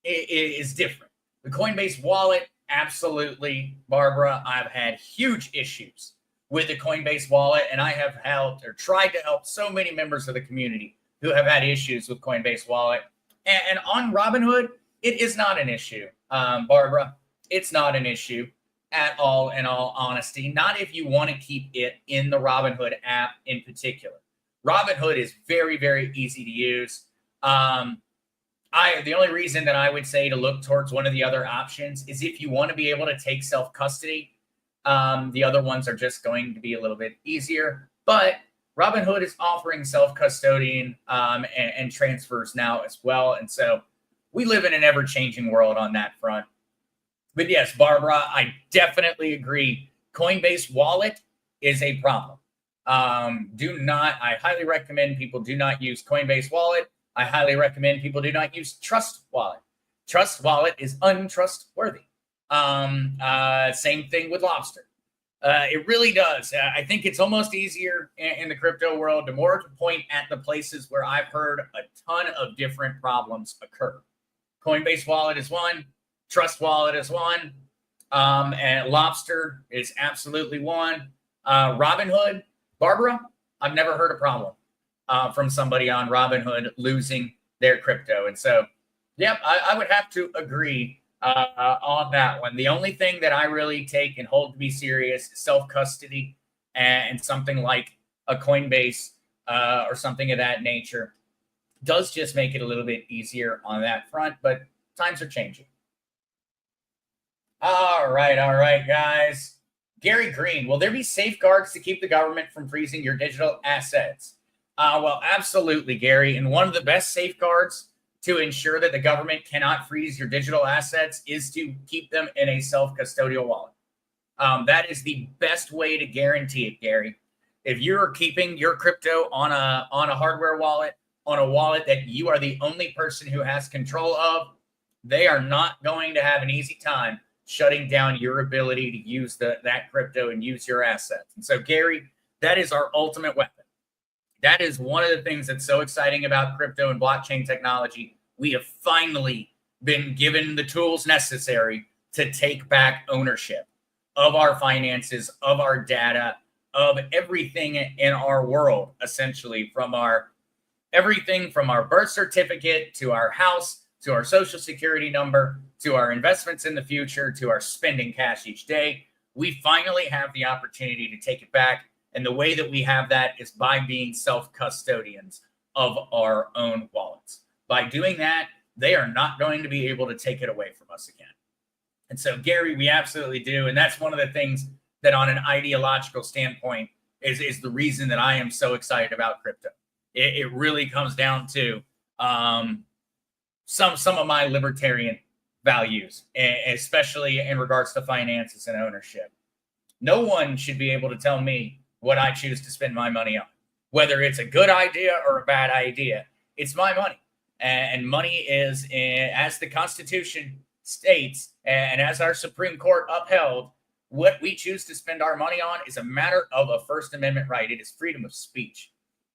is different. The Coinbase wallet, absolutely, Barbara, I've had huge issues with the Coinbase wallet, and I have helped or tried to help so many members of the community who have had issues with Coinbase wallet. And on Robinhood, it is not an issue, Barbara. It's not an issue at all, in all honesty. Not if you want to keep it in the Robinhood app in particular. Robinhood is very, very easy to use. The only reason that I would say to look towards one of the other options is if you want to be able to take self-custody. The other ones are just going to be a little bit easier. But Robinhood is offering self-custodian and transfers now as well. And so we live in an ever-changing world on that front. But yes, Barbara, I definitely agree. Coinbase wallet is a problem. I highly recommend people do not use Coinbase wallet. I highly recommend people do not use Trust Wallet. Trust Wallet is untrustworthy. Same thing with Lobster. It really does. I think it's almost easier in the crypto world to more point at the places where I've heard a ton of different problems occur. Coinbase wallet is one. Trust Wallet is one. And Lobster is absolutely one. Robinhood, Barbara, I've never heard a problem from somebody on Robinhood losing their crypto. And so, yep, I would have to agree on that one. The only thing that I really take and hold to be serious is self-custody and something like a Coinbase or something of that nature does just make it a little bit easier on that front, but times are changing. All right, guys. Gary Green, will there be safeguards to keep the government from freezing your digital assets? Well, absolutely, Gary. And one of the best safeguards to ensure that the government cannot freeze your digital assets is to keep them in a self-custodial wallet. That is the best way to guarantee it, Gary. If you're keeping your crypto on a hardware wallet, on a wallet that you are the only person who has control of, they are not going to have an easy time shutting down your ability to use that crypto and use your assets. And so, Gary, that is our ultimate weapon. That is one of the things that's so exciting about crypto and blockchain technology. We have finally been given the tools necessary to take back ownership of our finances, of our data, of everything in our world, essentially, from everything from our birth certificate to our house, to our social security number, to our investments in the future, to our spending cash each day. We finally have the opportunity to take it back. And the way that we have that is by being self-custodians of our own wallets. By doing that, they are not going to be able to take it away from us again. And so, Gary, we absolutely do. And that's one of the things that on an ideological standpoint is the reason that I am so excited about crypto. It really comes down to some of my libertarian values, especially in regards to finances and ownership. No one should be able to tell me what I choose to spend my money on, whether it's a good idea or a bad idea. It's my money, and money is, as the Constitution states, and as our Supreme Court upheld, what we choose to spend our money on is a matter of a First Amendment right. It is freedom of speech.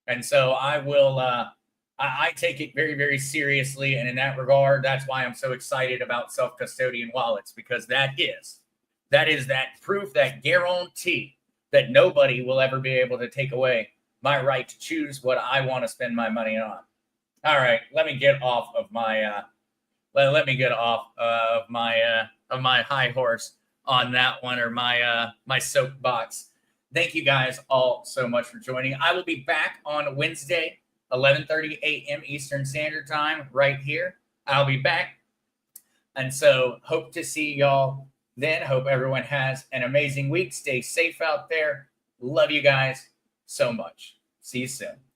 And so I will, I take it very, very seriously. And in that regard, that's why I'm so excited about self-custodian wallets, because that is that proof, that guarantee that nobody will ever be able to take away my right to choose what I want to spend my money on. All right, let me get off of my my high horse on that one, or my soapbox. Thank you guys all so much for joining. I will be back on Wednesday, 11:30 a.m. Eastern Standard Time, right here. I'll be back, and so hope to see y'all then. Hope everyone has an amazing week. Stay safe out there. Love you guys so much. See you soon.